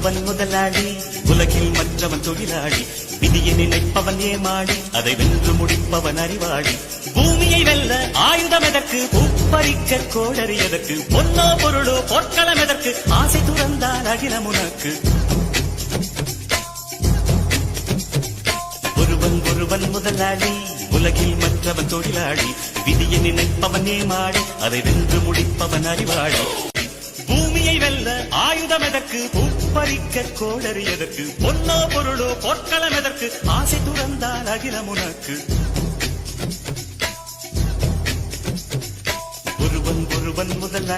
ஒருவன் முதலாளி, உலகில் மற்றவன் தொழிலாளி. விதியை நினைப்பவன் ஏமாளி, அதை வென்று முடிப்பவன் அறிவாளி. பூமியை வெல்ல ஆயுதம் எதற்கு, பூப்பறிக்க கோடரி எதற்கு, பொன்னோ பொருளோ பொற்களம் எதற்கு, ஆசை துறந்தால் அகிலம் உனக்கு. ஒருவன் முதலாளி, உலகில் மற்றவன் தொழிலாளி. விதியை நினைப்பவன் ஏமாளி, அதை வென்று முடிப்பவன் அறிவாளி. பூமியை வெல்ல ஆயுதம் எதற்கு, பூப்பறிக்க கோடரி எதற்கு, பொன்னோ பொருளோ பொற்களம் எதற்கு, ஆசை துறந்தால் அகிலம் உனக்கு. ஒருவன் முதலாளி.